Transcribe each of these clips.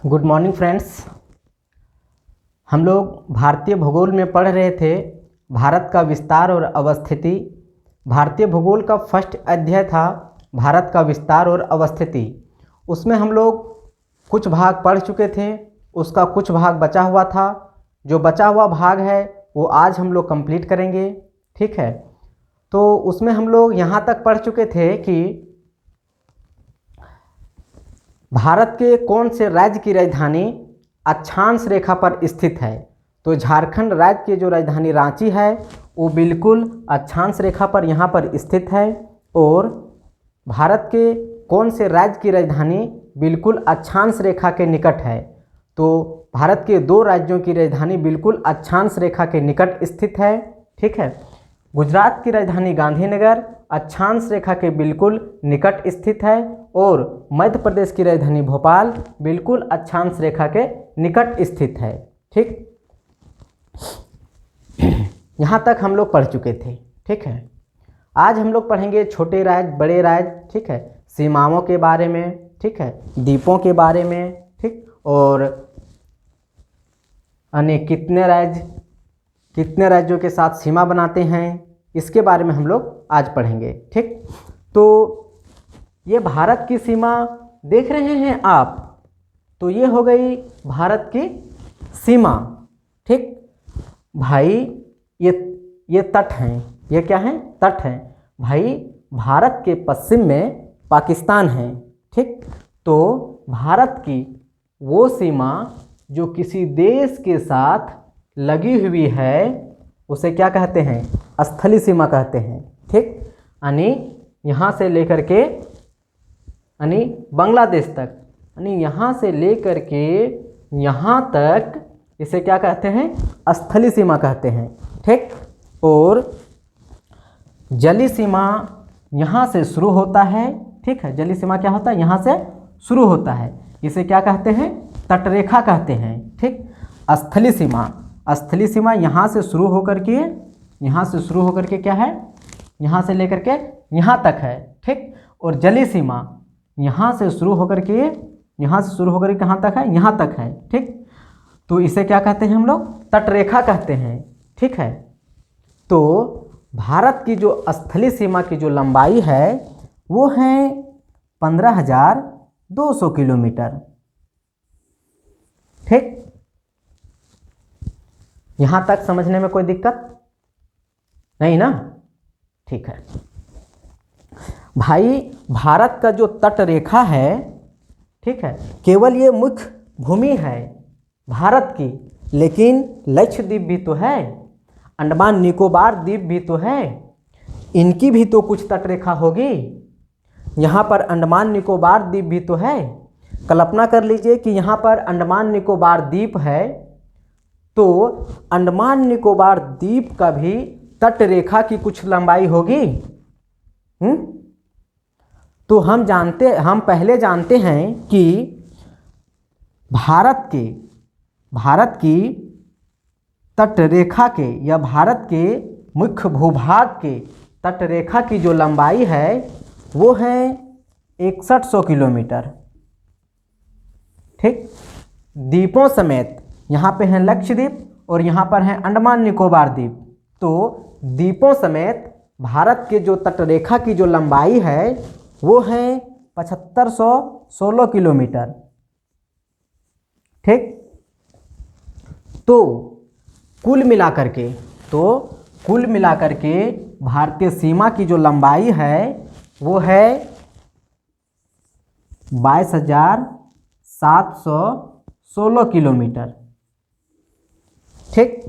Good morning friends. हम लोग भारतीय भूगोल में पढ़ रहे थे भारत का विस्तार और अवस्थिति। भारतीय भूगोल का फर्स्ट अध्याय था भारत का विस्तार और अवस्थिति। उसमें हम लोग कुछ भाग पढ़ चुके थे, उसका कुछ भाग बचा हुआ था। जो बचा हुआ भाग है वो आज हम लोग कंप्लीट करेंगे, ठीक है। तो उसमें हम लोग यहाँ तक पढ़ चुके थे कि भारत के कौन से राज्य की राजधानी अक्षांश रेखा पर स्थित है। तो झारखंड राज्य की जो राजधानी रांची है वो बिल्कुल अक्षांश रेखा पर यहाँ पर स्थित है। और भारत के कौन से राज्य की राजधानी बिल्कुल अक्षांश रेखा के निकट है। तो भारत के दो राज्यों की राजधानी बिल्कुल अक्षांश रेखा के निकट स्थित है, ठीक है। गुजरात की राजधानी गांधीनगर अक्षांश रेखा के बिल्कुल निकट स्थित है और मध्य प्रदेश की राजधानी भोपाल बिल्कुल अक्षांश रेखा के निकट स्थित है, ठीक। यहाँ तक हम लोग पढ़ चुके थे, ठीक है। आज हम लोग पढ़ेंगे छोटे राज्य बड़े राज्य, ठीक है, सीमाओं के बारे में, ठीक है, द्वीपों के बारे में, ठीक, और अन्य कितने राज्यों के साथ सीमा बनाते हैं इसके बारे में हम लोग आज पढ़ेंगे, ठीक। तो ये भारत की सीमा देख रहे हैं आप, तो ये हो गई भारत की सीमा, ठीक भाई। ये तट हैं, ये क्या हैं, तट हैं भाई। भारत के पश्चिम में पाकिस्तान है, ठीक। तो भारत की वो सीमा जो किसी देश के साथ लगी हुई है उसे क्या कहते हैं, स्थलीय सीमा कहते हैं, ठीक। यानी यहाँ से लेकर के यानी बांग्लादेश तक, यानी यहाँ से लेकर के यहाँ तक इसे क्या कहते हैं, स्थलीय सीमा कहते हैं, ठीक। और जलीय सीमा यहाँ से शुरू होता है, ठीक है। जलीय सीमा क्या होता है, यहाँ से शुरू होता है, इसे क्या कहते हैं, तटरेखा कहते हैं, ठीक। स्थलीय सीमा यहाँ से शुरू होकर के क्या है, यहाँ से लेकर के यहाँ तक है, ठीक। और जलीय सीमा यहाँ से शुरू होकर के कहाँ तक है, यहाँ तक है, ठीक। तो इसे क्या कहते हैं हम लोग, तटरेखा कहते हैं, ठीक है। तो भारत की जो स्थलीय सीमा की जो लंबाई है वो है 15,200 किलोमीटर, ठीक। यहाँ तक समझने में कोई दिक्कत नहीं ना, ठीक है भाई। भारत का जो तट रेखा है, ठीक है, केवल ये मुख्य भूमि है भारत की, लेकिन लक्षद्वीप भी तो है, अंडमान निकोबार द्वीप भी तो है, इनकी भी तो कुछ तट रेखा होगी। यहाँ पर अंडमान निकोबार द्वीप भी तो है। कल्पना कर लीजिए कि यहाँ पर अंडमान निकोबार द्वीप है, तो अंडमान निकोबार द्वीप का भी तट रेखा की कुछ लंबाई होगी। तो हम पहले जानते हैं कि भारत की तट रेखा के या भारत के मुख्य भूभाग के तट रेखा की जो लंबाई है वो है 6100 किलोमीटर, ठीक। द्वीपों समेत यहाँ पे है लक्षद्वीप और यहाँ पर है अंडमान निकोबार द्वीप। तो द्वीपों समेत भारत के जो तटरेखा की जो लंबाई है वो है 7516 किलोमीटर, ठीक। तो कुल मिलाकर के भारतीय सीमा की जो लंबाई है वो है 22,716 किलोमीटर, ठीक।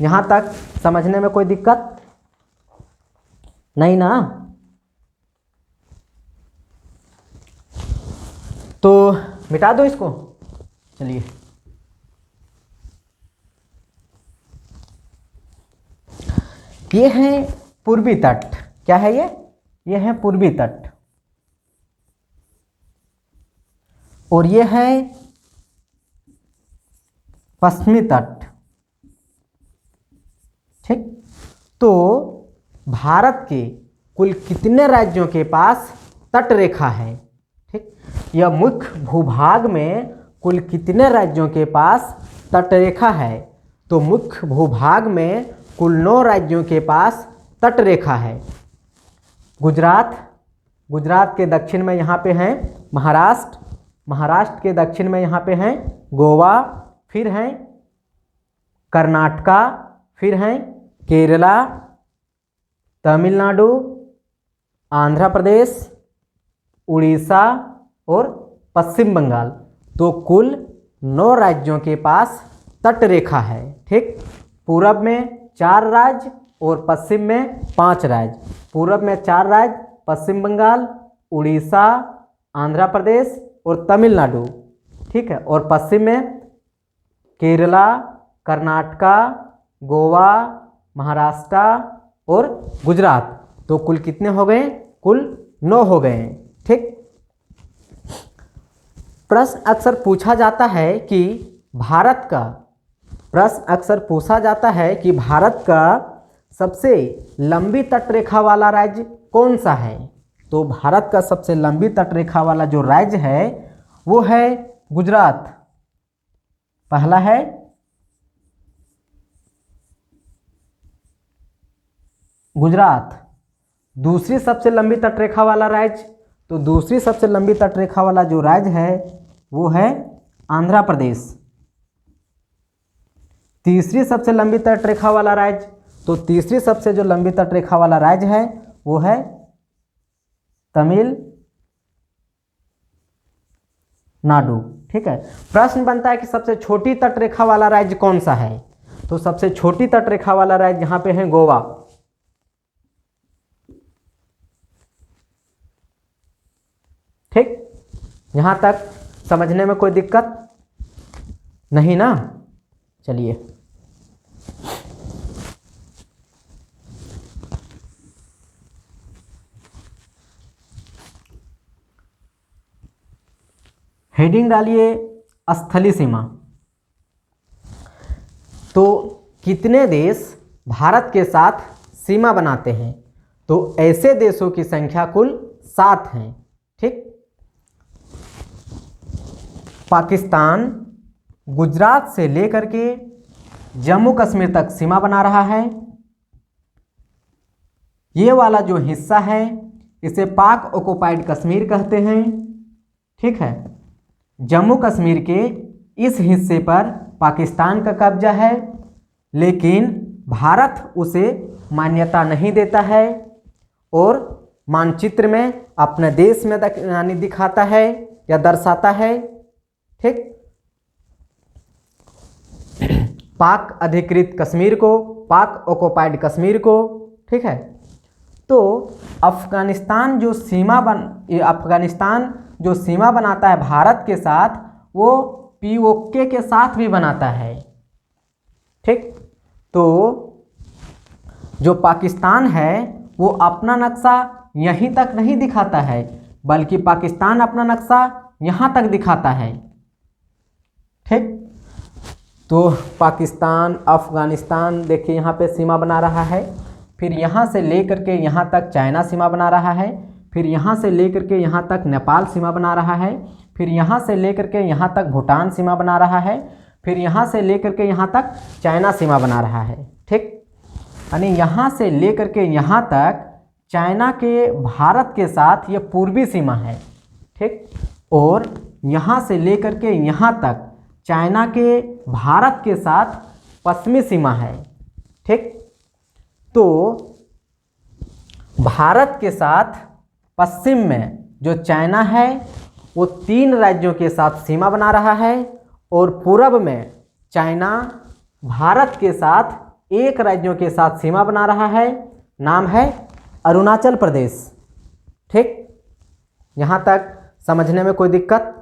यहाँ तक समझने में कोई दिक्कत नहीं ना। तो मिटा दो इसको, चलिए। ये है पूर्वी तट, क्या है ये है पूर्वी तट, और ये है पश्चिमी तट, ठीक। तो भारत के कुल कितने राज्यों के पास तट रेखा है, ठीक। यह मुख्य भूभाग में कुल कितने राज्यों के पास तटरेखा है? तो मुख्य भूभाग में कुल 9 राज्यों के पास तटरेखा है। गुजरात के दक्षिण में यहाँ पे हैं महाराष्ट्र के दक्षिण में यहाँ पे हैं गोवा, फिर हैं कर्नाटका, फिर हैं केरला, तमिलनाडु, आंध्र प्रदेश, उड़ीसा और पश्चिम बंगाल। तो कुल 9 राज्यों के पास तटरेखा है। ठीक, पूरब में 4 राज्य और पश्चिम में 5 राज्य। पूरब में 4 राज्य, पश्चिम बंगाल, उड़ीसा, आंध्र प्रदेश और तमिलनाडु। ठीक है, और पश्चिम में केरला, कर्नाटका, गोवा, महाराष्ट्र और गुजरात। तो कुल कितने हो गए? कुल 9 हो गए। ठीक, प्रश्न अक्सर पूछा जाता है कि भारत का सबसे लंबी तटरेखा वाला राज्य कौन सा है? तो भारत का सबसे लंबी तटरेखा वाला जो राज्य है वो है गुजरात। पहला है गुजरात। दूसरी सबसे लंबी तटरेखा वाला राज्य, तो दूसरी सबसे लंबी तटरेखा वाला जो राज्य है वो है आंध्र प्रदेश। तीसरी सबसे लंबी तटरेखा वाला राज्य, तो तीसरी सबसे जो लंबी तटरेखा वाला राज्य है वो है तमिलनाडु। ठीक है, प्रश्न बनता है कि सबसे छोटी तटरेखा वाला राज्य कौन सा है? तो सबसे छोटी तटरेखा वाला राज्य यहाँ पे है गोवा। ठीक, यहां तक समझने में कोई दिक्कत नहीं ना? चलिए, हेडिंग डालिए स्थलीय सीमा। तो कितने देश भारत के साथ सीमा बनाते हैं? तो ऐसे देशों की संख्या कुल 7 हैं। ठीक, पाकिस्तान गुजरात से लेकर के जम्मू कश्मीर तक सीमा बना रहा है। ये वाला जो हिस्सा है इसे पाक ऑक्युपाइड कश्मीर कहते हैं। ठीक है, जम्मू कश्मीर के इस हिस्से पर पाकिस्तान का कब्जा है, लेकिन भारत उसे मान्यता नहीं देता है और मानचित्र में अपने देश में यानी दिखाता है या दर्शाता है। ठीक, पाक अधिकृत कश्मीर को, पाक ऑक्युपाइड कश्मीर को। ठीक है, तो अफगानिस्तान जो सीमा बनाता है भारत के साथ, वो पीओके के साथ भी बनाता है। ठीक, तो जो पाकिस्तान है वो अपना नक्शा यहीं तक नहीं दिखाता है, बल्कि पाकिस्तान अपना नक्शा यहाँ तक दिखाता है। ठीक, तो पाकिस्तान अफगानिस्तान देखिए यहाँ पे सीमा बना रहा है, फिर यहाँ से लेकर के यहाँ तक चाइना सीमा बना रहा है, फिर यहाँ से लेकर के यहाँ तक नेपाल सीमा बना रहा है, फिर यहाँ से लेकर के यहाँ तक भूटान सीमा बना रहा है, फिर यहाँ से लेकर के यहाँ तक चाइना सीमा बना रहा है। ठीक, यानी यहाँ से लेकर के यहाँ तक चाइना के भारत के साथ ये पूर्वी सीमा है। ठीक, और यहाँ से लेकर के यहाँ तक चाइना के भारत के साथ पश्चिमी सीमा है। ठीक, तो भारत के साथ पश्चिम में जो चाइना है वो 3 राज्यों के साथ सीमा बना रहा है, और पूरब में चाइना भारत के साथ 1 राज्यों के साथ सीमा बना रहा है, नाम है अरुणाचल प्रदेश। ठीक, यहाँ तक समझने में कोई दिक्कत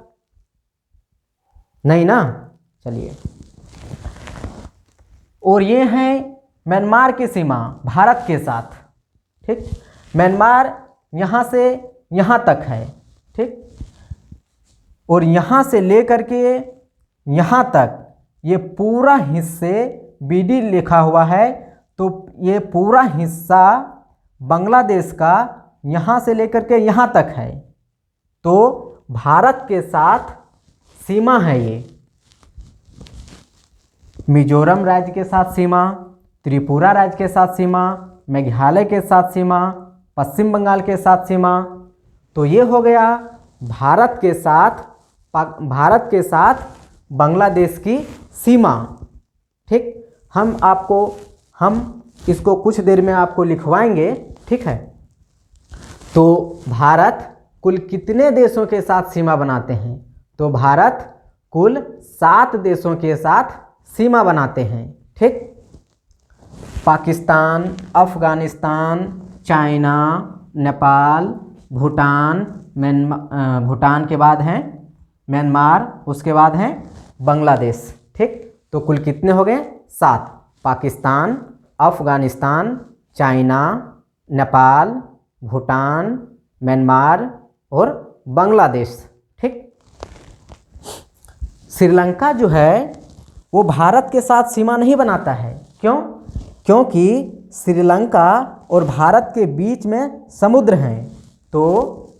नहीं ना? चलिए, और ये है म्यांमार की सीमा भारत के साथ। ठीक, म्यांमार यहाँ से यहाँ तक है। ठीक, और यहाँ से लेकर के यहाँ तक ये पूरा हिस्से बीडी लिखा हुआ है, तो ये पूरा हिस्सा बांग्लादेश का यहाँ से लेकर के यहाँ तक है। तो भारत के साथ सीमा है ये। मिजोरम राज्य के साथ सीमा, त्रिपुरा राज्य के साथ सीमा, मेघालय के साथ सीमा, पश्चिम बंगाल के साथ सीमा। तो ये हो गया भारत के साथ बांग्लादेश की सीमा। ठीक, हम इसको कुछ देर में आपको लिखवाएंगे। ठीक है, तो भारत कुल कितने देशों के साथ सीमा बनाते हैं? तो भारत कुल 7 देशों के साथ सीमा बनाते हैं। ठीक, पाकिस्तान, अफगानिस्तान, चाइना, नेपाल, भूटान, भूटान के बाद हैं म्यांमार, उसके बाद हैं बांग्लादेश। ठीक, तो कुल कितने हो गए? 7। पाकिस्तान, अफगानिस्तान, चाइना, नेपाल, भूटान, म्यांमार और बांग्लादेश। ठीक, श्रीलंका जो है वो भारत के साथ सीमा नहीं बनाता है। क्यों? क्योंकि श्रीलंका और भारत के बीच में समुद्र हैं, तो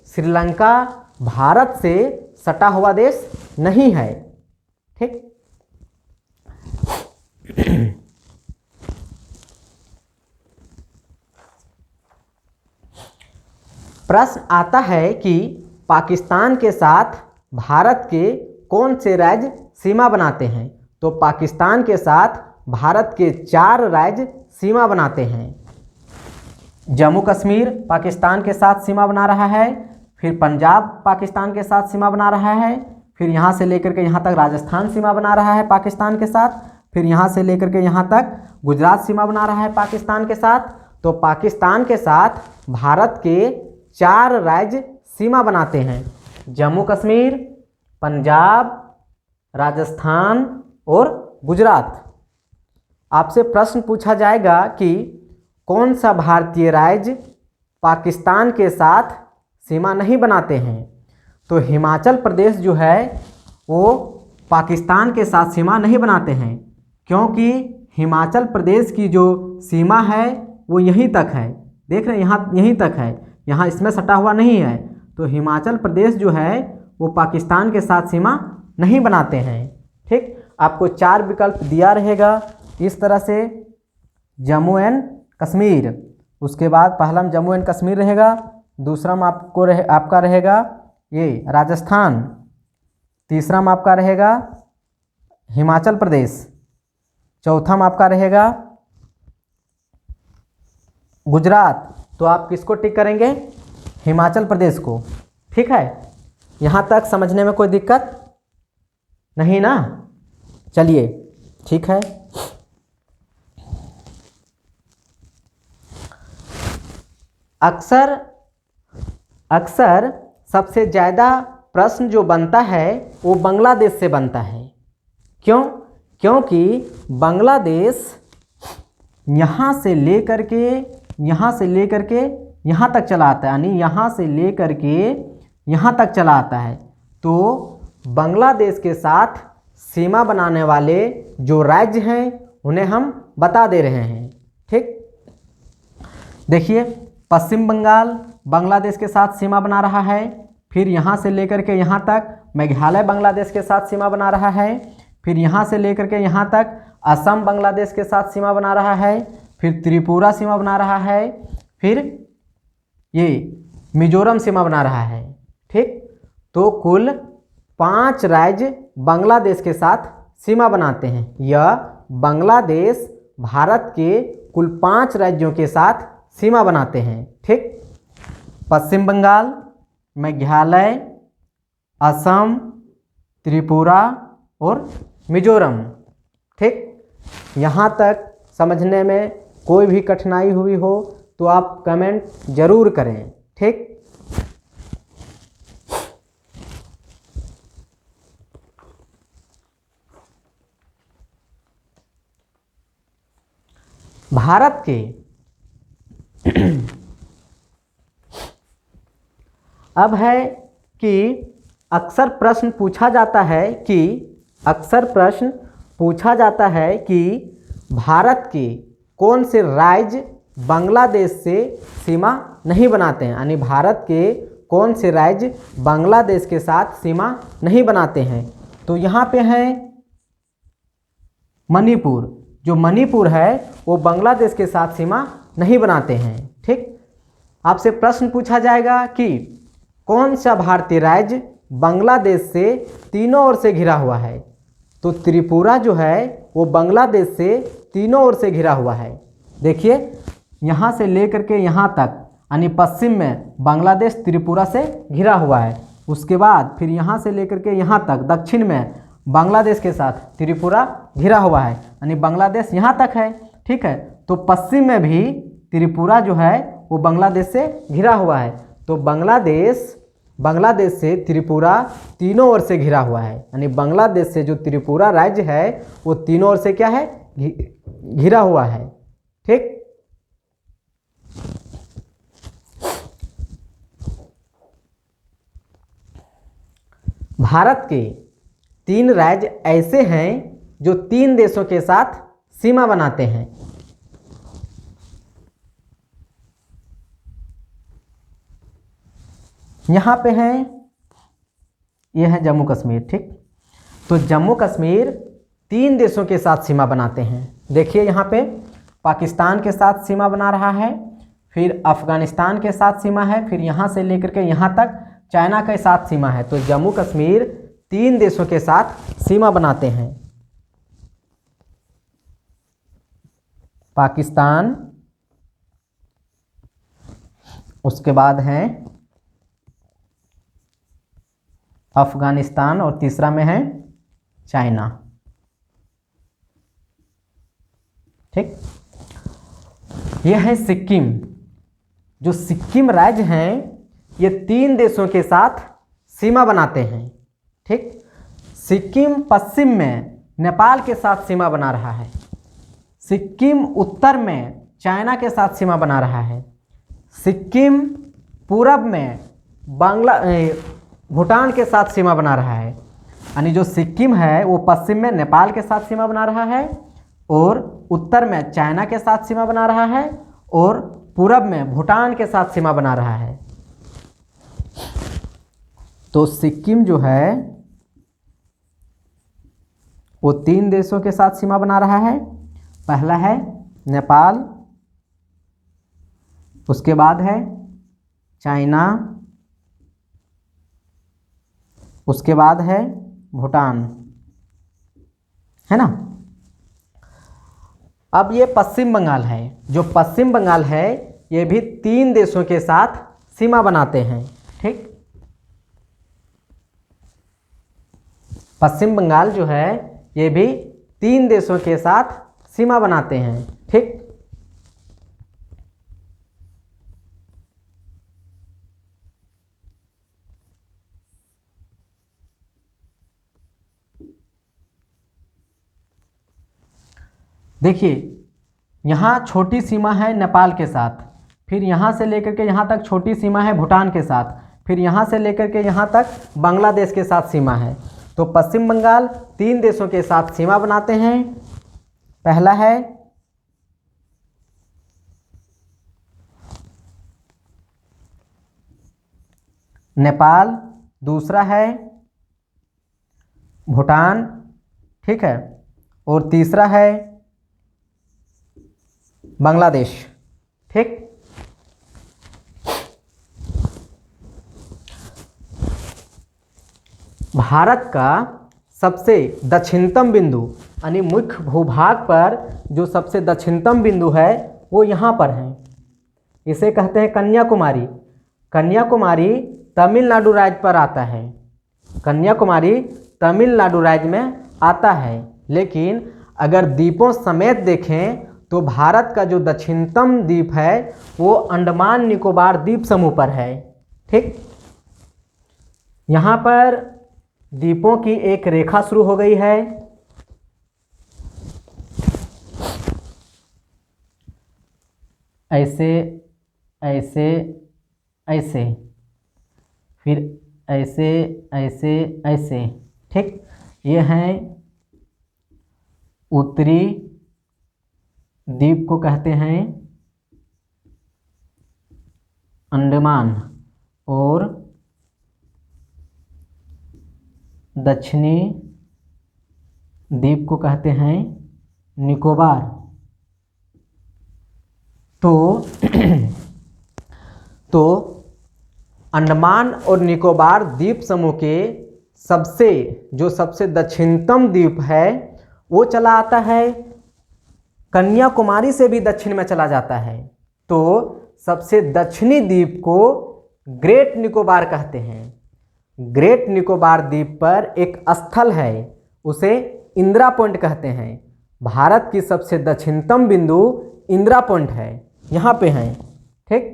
श्रीलंका भारत से सटा हुआ देश नहीं है। ठीक, प्रश्न आता है कि पाकिस्तान के साथ भारत के कौन से राज्य सीमा बनाते हैं? तो पाकिस्तान के साथ भारत के 4 राज्य सीमा बनाते हैं। जम्मू कश्मीर पाकिस्तान के साथ सीमा बना रहा है, फिर पंजाब पाकिस्तान के साथ सीमा बना रहा है, फिर यहाँ से लेकर के यहाँ तक राजस्थान सीमा बना रहा है पाकिस्तान के साथ, फिर यहाँ से लेकर के यहाँ तक गुजरात सीमा बना रहा है पाकिस्तान के साथ। तो पाकिस्तान के साथ भारत के 4 राज्य सीमा बनाते हैं, जम्मू कश्मीर, पंजाब, राजस्थान और गुजरात। आपसे प्रश्न पूछा जाएगा कि कौन सा भारतीय राज्य पाकिस्तान के साथ सीमा नहीं बनाते हैं? तो हिमाचल प्रदेश जो है वो पाकिस्तान के साथ सीमा नहीं बनाते हैं, क्योंकि हिमाचल प्रदेश की जो सीमा है वो यहीं तक है। देख रहे हैं, यहाँ यहीं तक है, यहाँ इसमें सटा हुआ नहीं है। तो हिमाचल प्रदेश जो है वो पाकिस्तान के साथ सीमा नहीं बनाते हैं। ठीक, आपको 4 विकल्प दिया रहेगा इस तरह से, जम्मू एंड कश्मीर, उसके बाद पहला में जम्मू एंड कश्मीर रहेगा, दूसरा में आपका रहेगा ये राजस्थान, तीसरा में आपका रहेगा हिमाचल प्रदेश, चौथा में आपका रहेगा गुजरात। तो आप किसको टिक करेंगे? हिमाचल प्रदेश को। ठीक है, यहाँ तक समझने में कोई दिक्कत नहीं ना? चलिए ठीक है। अक्सर सबसे ज़्यादा प्रश्न जो बनता है वो बांग्लादेश से बनता है। क्यों? क्योंकि बांग्लादेश यहाँ से लेकर के यहाँ तक चला आता है, यानी यहाँ से लेकर के यहाँ तक चला आता है। तो बांग्लादेश के साथ सीमा बनाने वाले जो राज्य हैं उन्हें हम बता दे रहे हैं। ठीक, देखिए पश्चिम बंगाल बांग्लादेश के साथ सीमा बना रहा है, फिर यहाँ से लेकर के यहाँ तक मेघालय बांग्लादेश के साथ सीमा बना रहा है, फिर यहाँ से लेकर के यहाँ तक असम बांग्लादेश के साथ सीमा बना रहा है, फिर त्रिपुरा सीमा बना रहा है, फिर ये मिजोरम सीमा बना रहा है। ठीक, तो कुल 5 राज्य बांग्लादेश के साथ सीमा बनाते हैं। यह बांग्लादेश भारत के कुल 5 राज्यों के साथ सीमा बनाते हैं। ठीक, पश्चिम बंगाल, मेघालय, असम, त्रिपुरा और मिजोरम। ठीक, यहाँ तक समझने में कोई भी कठिनाई हुई हो तो आप कमेंट जरूर करें। ठीक, भारत के अब है कि अक्सर प्रश्न पूछा जाता है कि भारत के कौन से राज्य बांग्लादेश से सीमा नहीं बनाते हैं, यानी भारत के कौन से राज्य बांग्लादेश के साथ सीमा नहीं बनाते हैं। तो यहाँ पे है मणिपुर। जो मणिपुर है वो बांग्लादेश के साथ सीमा नहीं बनाते हैं। ठीक, आपसे प्रश्न पूछा जाएगा कि कौन सा भारतीय राज्य बांग्लादेश से तीनों ओर से घिरा हुआ है। तो त्रिपुरा जो है वो बांग्लादेश से तीनों ओर से घिरा हुआ है। देखिए यहाँ से लेकर के यहाँ तक यानी पश्चिम में बांग्लादेश त्रिपुरा से घिरा हुआ है। उसके बाद फिर यहाँ से लेकर के यहाँ तक दक्षिण में बांग्लादेश के साथ त्रिपुरा घिरा हुआ है, यानी बांग्लादेश यहाँ तक है। ठीक है, तो पश्चिम में भी त्रिपुरा जो है वो बांग्लादेश से घिरा हुआ है। तो बांग्लादेश से त्रिपुरा तीनों ओर से घिरा हुआ है, यानी बांग्लादेश से जो त्रिपुरा राज्य है वो तीनों ओर से क्या है, घिरा हुआ है। ठीक, भारत के 3 राज्य ऐसे हैं जो 3 देशों के साथ सीमा बनाते हैं। यहाँ पे है, यह है जम्मू कश्मीर। ठीक, तो जम्मू कश्मीर 3 देशों के साथ सीमा बनाते हैं। देखिए यहाँ पे पाकिस्तान के साथ सीमा बना रहा है, फिर अफगानिस्तान के साथ सीमा है, फिर यहाँ से लेकर के यहाँ तक चाइना के साथ सीमा है। तो जम्मू कश्मीर 3 देशों के साथ सीमा बनाते हैं, पाकिस्तान, उसके बाद है अफगानिस्तान और तीसरा में है चाइना। ठीक, यह है सिक्किम। जो सिक्किम राज्य हैं ये 3 देशों के साथ सीमा बनाते हैं। ठीक, सिक्किम पश्चिम में नेपाल के साथ सीमा बना रहा है, सिक्किम उत्तर में चाइना के साथ सीमा बना रहा है, सिक्किम पूरब में भूटान के साथ सीमा बना रहा है। यानी जो सिक्किम है वो पश्चिम में नेपाल के साथ सीमा बना रहा है और उत्तर में चाइना के साथ सीमा बना रहा है और पूरब में भूटान के साथ सीमा बना रहा है। तो सिक्किम जो है वो 3 देशों के साथ सीमा बना रहा है। पहला है नेपाल, उसके बाद है चाइना, उसके बाद है भूटान, है ना। अब ये पश्चिम बंगाल है। जो पश्चिम बंगाल है ये भी 3 देशों के साथ सीमा बनाते हैं। ठीक, पश्चिम बंगाल जो है ये भी 3 देशों के साथ सीमा बनाते हैं। ठीक, देखिए यहाँ छोटी सीमा है नेपाल के साथ, फिर यहाँ से लेकर के यहाँ तक छोटी सीमा है भूटान के साथ, फिर यहाँ से लेकर के यहाँ तक बांग्लादेश के साथ सीमा है। तो पश्चिम बंगाल 3 देशों के साथ सीमा बनाते हैं। पहला है नेपाल, दूसरा है भूटान, ठीक है, और तीसरा है बांग्लादेश। ठीक, भारत का सबसे दक्षिणतम बिंदु यानी मुख्य भूभाग पर जो सबसे दक्षिणतम बिंदु है वो यहाँ पर है। इसे कहते हैं कन्याकुमारी। कन्याकुमारी तमिलनाडु राज्य पर आता है। कन्याकुमारी तमिलनाडु राज्य में आता है, लेकिन अगर द्वीपों समेत देखें तो भारत का जो दक्षिणतम द्वीप है वो अंडमान निकोबार द्वीप समूह पर है। ठीक, यहाँ पर द्वीपों की एक रेखा शुरू हो गई है। ऐसे ऐसे ऐसे, फिर ऐसे ऐसे ऐसे। ठीक, ये हैं उत्तरी द्वीप को कहते हैं अंडमान और दक्षिणी द्वीप को कहते हैं निकोबार। तो अंडमान और निकोबार द्वीप समूह के सबसे दक्षिणतम द्वीप है वो चला आता है कन्याकुमारी से भी दक्षिण में चला जाता है। तो सबसे दक्षिणी द्वीप को ग्रेट निकोबार कहते हैं। ग्रेट निकोबार द्वीप पर एक स्थल है, उसे इंदिरा पॉइंट कहते हैं। भारत की सबसे दक्षिणतम बिंदु इंदिरा पॉइंट है, यहाँ पे हैं। ठीक,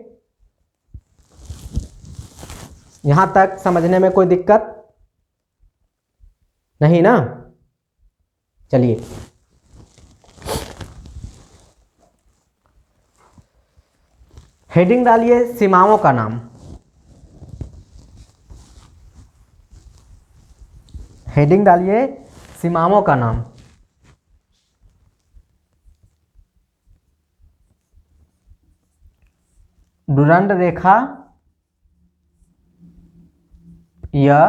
यहाँ तक समझने में कोई दिक्कत नहीं ना? चलिए, हेडिंग डालिए सीमाओं का नाम। हेडिंग डालिए सीमाओं का नाम। डुरंड रेखा या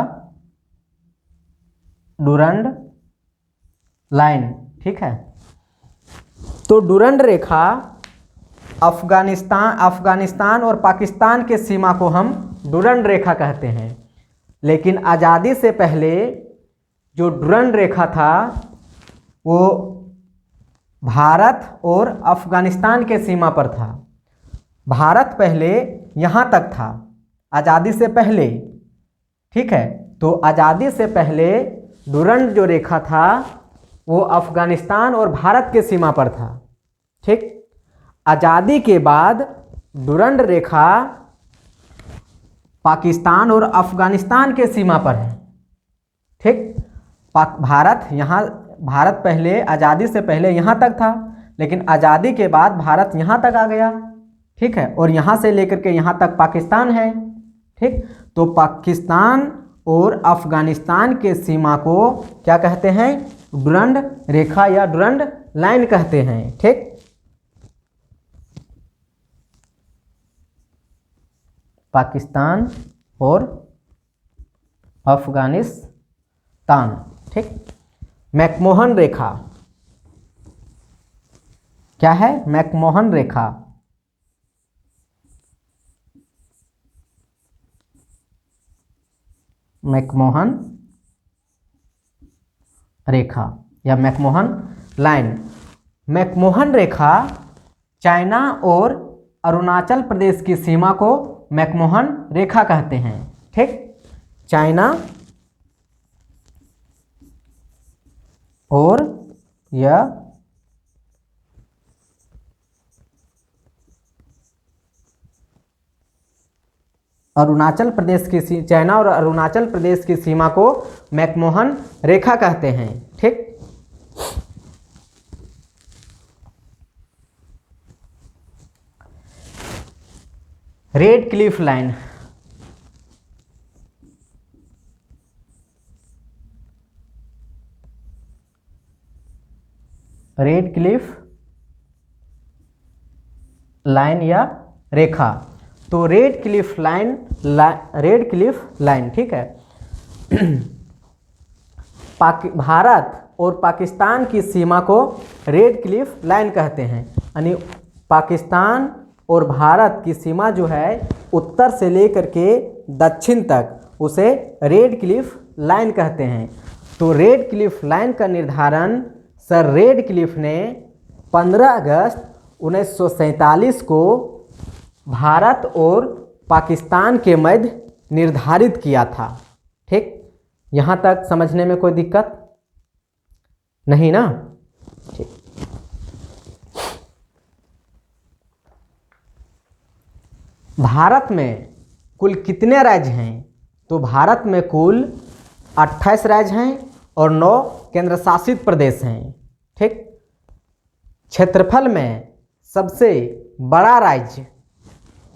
डुरंड लाइन। ठीक है, तो डुरंड रेखा अफगानिस्तान और पाकिस्तान के सीमा को हम डुरंड रेखा कहते हैं। लेकिन आज़ादी से पहले जो डुरंड रेखा था वो भारत और अफगानिस्तान के सीमा पर था। भारत पहले यहाँ तक था आज़ादी से पहले। ठीक है, तो आज़ादी से पहले डुरंड जो रेखा था वो अफगानिस्तान और भारत के सीमा पर था। ठीक, आज़ादी के बाद डुरंड रेखा पाकिस्तान और अफगानिस्तान के सीमा पर है। ठीक, भारत पहले आज़ादी से पहले यहाँ तक था, लेकिन आज़ादी के बाद भारत यहाँ तक आ गया। ठीक है, और यहाँ से लेकर के यहाँ तक पाकिस्तान है। ठीक, तो पाकिस्तान और अफगानिस्तान के सीमा को क्या कहते हैं? डुरंड रेखा या डुरंड लाइन कहते हैं। ठीक, पाकिस्तान और अफगानिस्तान। ठीक, मैकमोहन रेखा क्या है? मैकमोहन रेखा। मैकमोहन रेखा या मैकमोहन लाइन। मैकमोहन रेखा चाइना और अरुणाचल प्रदेश की सीमा को मैकमोहन रेखा कहते हैं। ठीक, चाइना और यह अरुणाचल प्रदेश की चाइना और अरुणाचल प्रदेश की सीमा को मैकमोहन रेखा कहते हैं। ठीक, red Cliff line. Red Cliff line या रेखा। तो रेड क्लिफ लाइन ठीक है भारत और पाकिस्तान की सीमा को रेड क्लिफ लाइन कहते हैं। यानी पाकिस्तान और भारत की सीमा जो है उत्तर से लेकर के दक्षिण तक उसे रेड क्लिफ लाइन कहते हैं। तो रेड क्लिफ लाइन का निर्धारण सर रेड क्लिफ ने 15 अगस्त 1947 को भारत और पाकिस्तान के मध्य निर्धारित किया था। ठीक, यहाँ तक समझने में कोई दिक्कत नहीं ना? ठीक, भारत में कुल कितने राज्य हैं? तो भारत में कुल 28 राज्य हैं और 9 केंद्र शासित प्रदेश हैं। ठीक, क्षेत्रफल में सबसे बड़ा राज्य,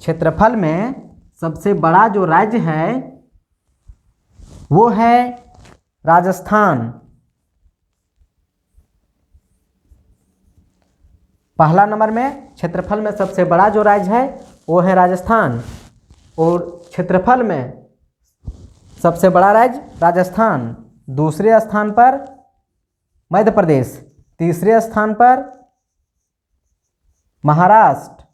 क्षेत्रफल में सबसे बड़ा जो राज्य है वो है राजस्थान। पहला नंबर में क्षेत्रफल में सबसे बड़ा जो राज्य है वो है राजस्थान, और क्षेत्रफल में सबसे बड़ा राज्य राजस्थान। दूसरे स्थान पर मध्य प्रदेश। तीसरे स्थान पर महाराष्ट्र।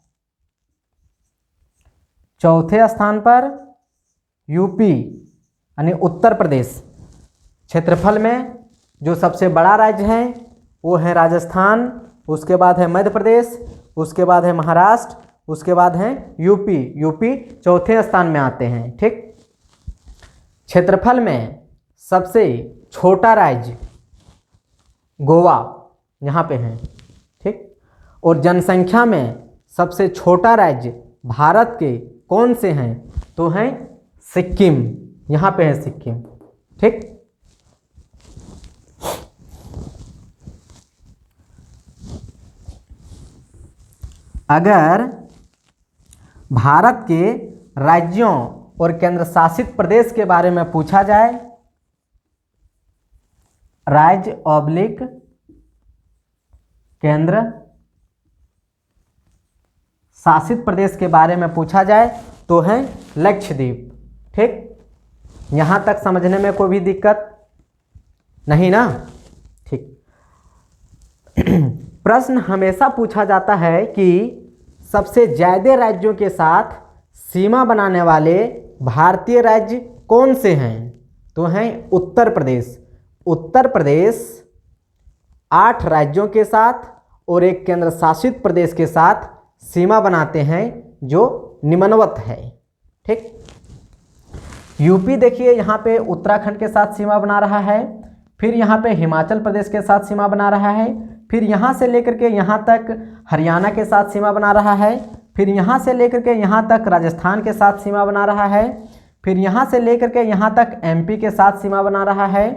चौथे स्थान पर यूपी यानी उत्तर प्रदेश। क्षेत्रफल में जो सबसे बड़ा राज्य है वो है राजस्थान, उसके बाद है मध्य प्रदेश, उसके बाद है महाराष्ट्र, उसके बाद है यूपी। यूपी चौथे स्थान में आते हैं। ठीक। क्षेत्रफल में सबसे छोटा राज्य गोवा यहाँ पे है। ठीक। और जनसंख्या में सबसे छोटा राज्य भारत के कौन से हैं? तो हैं सिक्किम, यहाँ पे है सिक्किम। ठीक। अगर भारत के राज्यों और केंद्र शासित प्रदेश के बारे में पूछा जाए, राज्य ऑब्लिक केंद्र शासित प्रदेश के बारे में पूछा जाए तो है लक्षद्वीप। ठीक। यहां तक समझने में कोई भी दिक्कत नहीं ना? ठीक। प्रश्न हमेशा पूछा जाता है कि सबसे ज्यादा राज्यों के साथ सीमा बनाने वाले भारतीय राज्य कौन से हैं? तो हैं उत्तर प्रदेश। उत्तर प्रदेश 8 राज्यों के साथ और एक केंद्र शासित प्रदेश के साथ सीमा बनाते हैं जो निम्नवत है। ठीक। यूपी देखिए यहाँ पे उत्तराखंड के साथ सीमा बना रहा है, फिर यहाँ पे हिमाचल प्रदेश के साथ सीमा बना रहा है, फिर यहाँ से लेकर के यहाँ तक हरियाणा के साथ सीमा बना रहा है, फिर यहाँ से लेकर के यहाँ तक राजस्थान के साथ सीमा बना रहा है, फिर यहाँ से लेकर के यहाँ तक एमपी के साथ सीमा बना रहा है,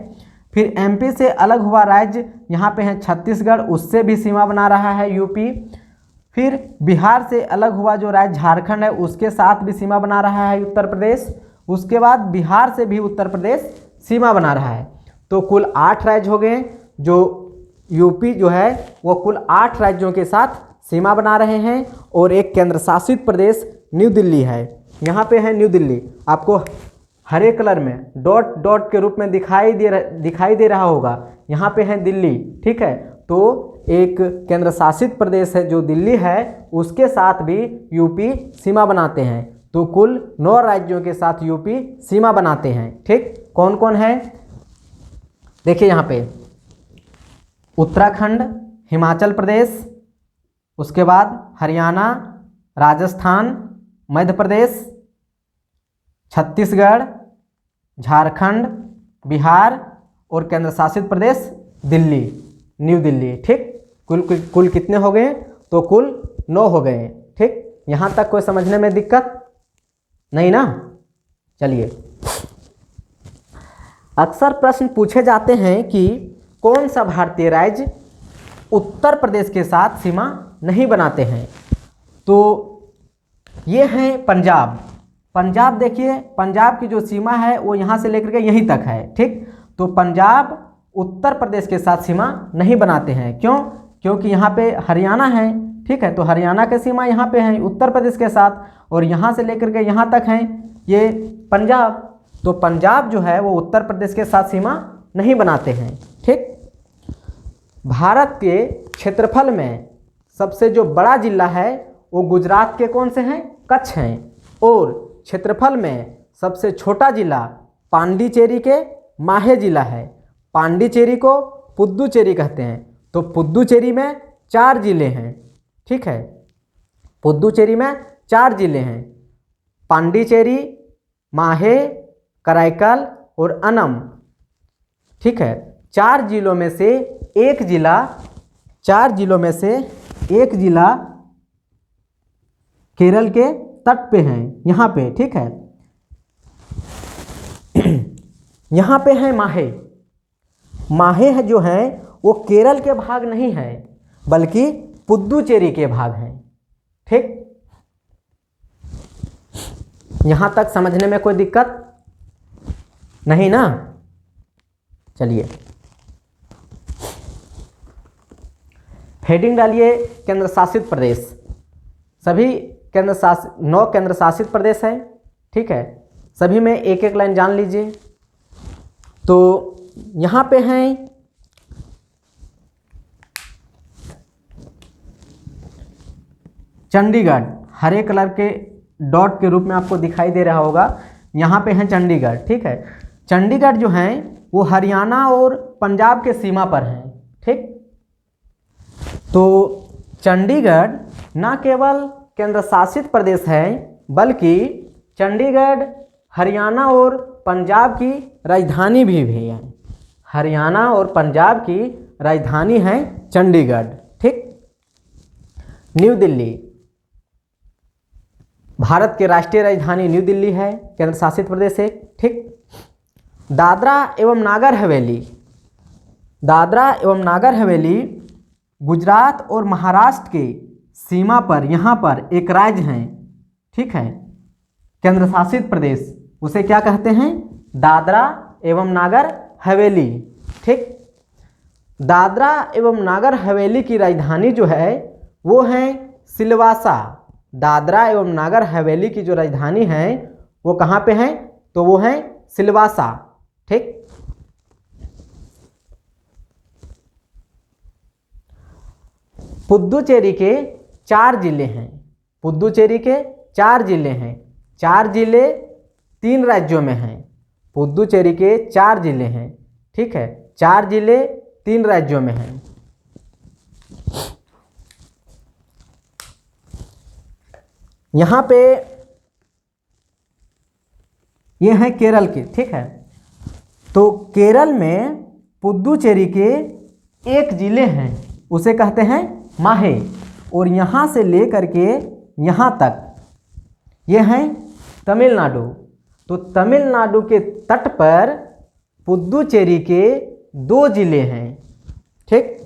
फिर एमपी से अलग हुआ राज्य यहाँ पे है छत्तीसगढ़, उससे भी सीमा बना रहा है यूपी, फिर बिहार से अलग हुआ जो राज्य झारखंड है उसके साथ भी सीमा बना रहा है उत्तर प्रदेश, उसके बाद बिहार से भी उत्तर प्रदेश सीमा बना रहा है। तो कुल 8 राज्य हो गए। जो यूपी जो है वो कुल 8 राज्यों के साथ सीमा बना रहे हैं और एक केंद्र शासित प्रदेश न्यू दिल्ली है। यहाँ पे है न्यू दिल्ली, आपको हरे कलर में डॉट डॉट के रूप में दिखाई दे रहा होगा। यहाँ पे है दिल्ली। ठीक है। तो एक केंद्र शासित प्रदेश है जो दिल्ली है, उसके साथ भी यूपी सीमा बनाते हैं। तो कुल 9 राज्यों के साथ यूपी सीमा बनाते हैं। ठीक। कौन कौन है देखिए यहाँ पे, उत्तराखंड, हिमाचल प्रदेश, उसके बाद हरियाणा, राजस्थान, मध्य प्रदेश, छत्तीसगढ़, झारखंड, बिहार और केंद्र शासित प्रदेश दिल्ली, न्यू दिल्ली। ठीक। कुल कितने हो गए? तो कुल 9 हो गए। ठीक। यहाँ तक कोई समझने में दिक्कत नहीं ना? चलिए, अक्सर प्रश्न पूछे जाते हैं कि कौन सा भारतीय राज्य उत्तर प्रदेश के साथ सीमा नहीं बनाते हैं? तो ये है पंजाब। पंजाब देखिए, पंजाब की जो सीमा है वो यहाँ से लेकर के यहीं तक है। ठीक। तो पंजाब उत्तर प्रदेश के साथ सीमा नहीं बनाते हैं। क्यों? क्योंकि यहाँ पे हरियाणा है। ठीक है। तो हरियाणा की सीमा यहाँ पे है उत्तर प्रदेश के साथ, और यहाँ से लेकर के यहाँ तक है ये पंजाब। तो पंजाब जो है वो उत्तर प्रदेश के साथ सीमा नहीं बनाते हैं। ठीक। भारत के क्षेत्रफल में सबसे जो बड़ा जिला है वो गुजरात के कौन से हैं? कच्छ हैं। और क्षेत्रफल में सबसे छोटा जिला पांडिचेरी के माहे जिला है। पांडिचेरी को पुद्दुचेरी कहते हैं। तो पुद्दुचेरी में 4 जिले हैं। ठीक है। पुद्दुचेरी में 4 जिले हैं, पांडिचेरी, माहे, कराईकल और अनम। ठीक है। 4 जिलों में से एक जिला केरल के तट पे है, यहाँ पे। ठीक है। यहाँ पे है माहे। माहे है जो है वो केरल के भाग नहीं है बल्कि पुद्दुचेरी के भाग हैं। ठीक। यहाँ तक समझने में कोई दिक्कत नहीं ना? चलिए, हेडिंग डालिए केंद्र शासित प्रदेश। सभी 9 केंद्र शासित प्रदेश हैं। ठीक है। सभी में एक एक लाइन जान लीजिए। तो यहाँ पे हैं चंडीगढ़ हरे कलर के डॉट के रूप में आपको दिखाई दे रहा होगा, यहाँ पे है चंडीगढ़। ठीक है, चंडीगढ़ जो है वो हरियाणा और पंजाब के सीमा पर हैं। ठीक, तो चंडीगढ़ ना केवल केंद्र शासित प्रदेश है बल्कि चंडीगढ़ हरियाणा और पंजाब की राजधानी भी है। हरियाणा और पंजाब की राजधानी है चंडीगढ़। ठीक, न्यू दिल्ली भारत की राष्ट्रीय राजधानी न्यू दिल्ली है, केंद्र शासित प्रदेश है। ठीक, दादरा एवं नागर हवेली, दादरा एवं नागर हवेली गुजरात और महाराष्ट्र के सीमा पर यहाँ पर एक राज्य है। ठीक है, केंद्र शासित प्रदेश, उसे क्या कहते हैं? दादरा एवं नागर हवेली। ठीक, दादरा एवं नागर हवेली की राजधानी जो है वो है सिलवासा। दादरा एवं नागर हवेली की जो राजधानी है वो कहाँ पे है? तो वो है सिलवासा। ठीक, पुद्दुचेरी के 4 जिले हैं। पुद्दुचेरी के 4 जिले हैं। 4 जिले 3 राज्यों में हैं। पुद्दुचेरी के 4 जिले हैं। ठीक है, 4 जिले 3 राज्यों में हैं। यहाँ पे ये है केरल के। ठीक है, तो केरल में पुद्दुचेरी के एक जिले हैं, उसे कहते हैं माहे, और यहाँ से लेकर के यहाँ तक ये है तमिलनाडु। तो तमिलनाडु के तट पर पुद्दुचेरी के 2 जिले हैं। ठीक,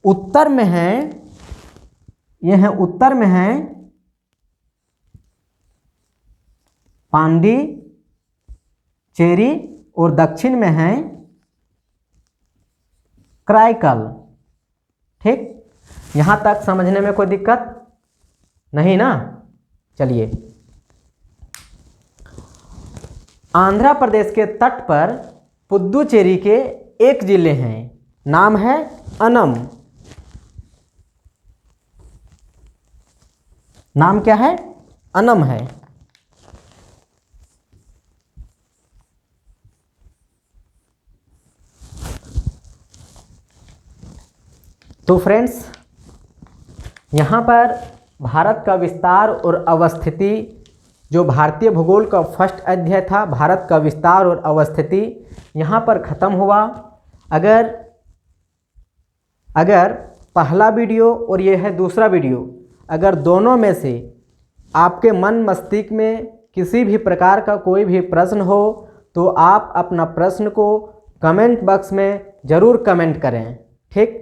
उत्तर में है, ये है उत्तर में है पांडिचेरी और दक्षिण में है कराईकल। ठीक, यहाँ तक समझने में कोई दिक्कत नहीं ना? चलिए, आंध्र प्रदेश के तट पर पुद्दुचेरी के एक जिले हैं, नाम है अनम। नाम क्या है? अनम है। तो फ्रेंड्स, यहाँ पर भारत का विस्तार और अवस्थिति, जो भारतीय भूगोल का फर्स्ट अध्याय था, भारत का विस्तार और अवस्थिति, यहाँ पर ख़त्म हुआ। अगर पहला वीडियो और ये है दूसरा वीडियो, अगर दोनों में से आपके मन मस्तिष्क में किसी भी प्रकार का कोई भी प्रश्न हो तो आप अपना प्रश्न को कमेंट बॉक्स में ज़रूर कमेंट करें। ठीक,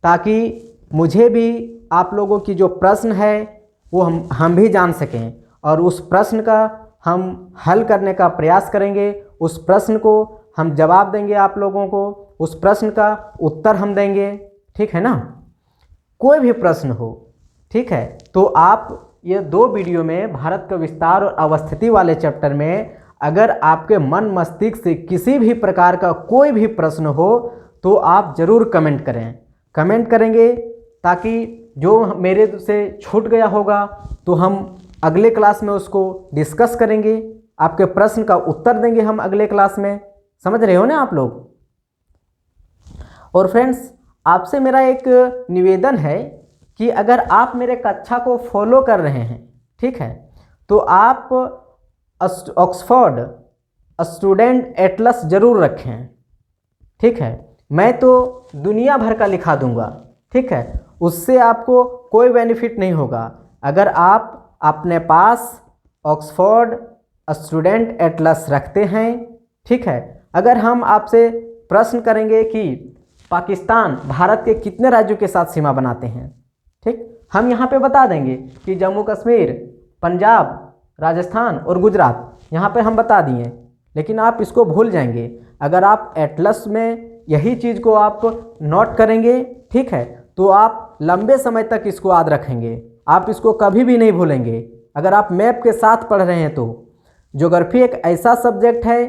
ताकि मुझे भी आप लोगों की जो प्रश्न है वो हम भी जान सकें और उस प्रश्न का हम हल करने का प्रयास करेंगे। उस प्रश्न को हम जवाब देंगे, आप लोगों को उस प्रश्न का उत्तर हम देंगे। ठीक है ना? कोई भी प्रश्न हो, ठीक है, तो आप ये 2 वीडियो में भारत का विस्तार और अवस्थिति वाले चैप्टर में अगर आपके मन मस्तिष्क से किसी भी प्रकार का कोई भी प्रश्न हो तो आप ज़रूर कमेंट करें। कमेंट करेंगे ताकि जो मेरे से छूट गया होगा तो हम अगले क्लास में उसको डिस्कस करेंगे, आपके प्रश्न का उत्तर देंगे हम अगले क्लास में। समझ रहे हो ना आप लोग? और फ्रेंड्स, आपसे मेरा एक निवेदन है कि अगर आप मेरे कक्षा को फॉलो कर रहे हैं, ठीक है, तो आप ऑक्सफोर्ड स्टूडेंट एटलस ज़रूर रखें। ठीक है, मैं तो दुनिया भर का लिखा दूंगा। ठीक है, उससे आपको कोई बेनिफिट नहीं होगा। अगर आप अपने पास ऑक्सफोर्ड स्टूडेंट एटलस रखते हैं, ठीक है, अगर हम आपसे प्रश्न करेंगे कि पाकिस्तान भारत के कितने राज्यों के साथ सीमा बनाते हैं, ठीक, हम यहाँ पे बता देंगे कि जम्मू कश्मीर, पंजाब, राजस्थान और गुजरात, यहाँ पे हम बता दिए, लेकिन आप इसको भूल जाएंगे। अगर आप एटलस में यही चीज़ को आप नोट करेंगे, ठीक है, तो आप लंबे समय तक इसको याद रखेंगे, आप इसको कभी भी नहीं भूलेंगे। अगर आप मैप के साथ पढ़ रहे हैं तो ज्योग्राफी एक ऐसा सब्जेक्ट है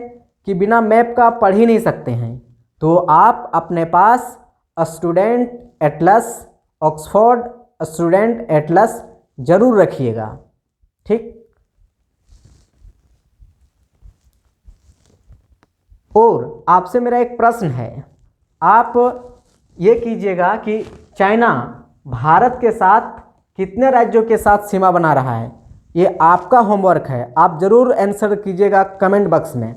कि बिना मैप का आप पढ़ ही नहीं सकते हैं। तो आप अपने पास student atlas, Oxford student atlas जरूर रखिएगा। ठीक, और आपसे मेरा एक प्रश्न है, आप ये कीजिएगा कि चाइना भारत के साथ कितने राज्यों के साथ सीमा बना रहा है। ये आपका होमवर्क है, आप जरूर आंसर कीजिएगा कमेंट बॉक्स में।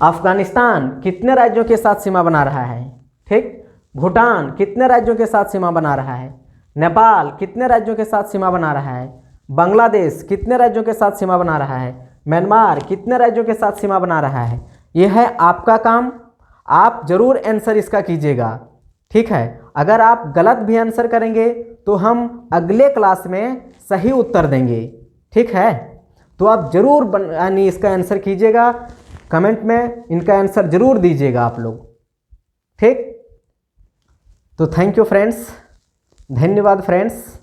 अफगानिस्तान कितने राज्यों के साथ सीमा बना रहा है। ठीक, भूटान कितने राज्यों के साथ सीमा बना रहा है। नेपाल कितने राज्यों के साथ सीमा बना रहा है। बांग्लादेश कितने राज्यों के साथ सीमा बना रहा है। म्यांमार कितने राज्यों के साथ सीमा बना रहा है। यह है आपका काम, आप जरूर आंसर इसका कीजिएगा। ठीक है, अगर आप गलत भी आंसर करेंगे तो हम अगले क्लास में सही उत्तर देंगे। ठीक है, तो आप जरूर यानी इसका आंसर कीजिएगा, कमेंट में इनका आंसर जरूर दीजिएगा आप लोग। ठीक, तो थैंक यू फ्रेंड्स, धन्यवाद फ्रेंड्स।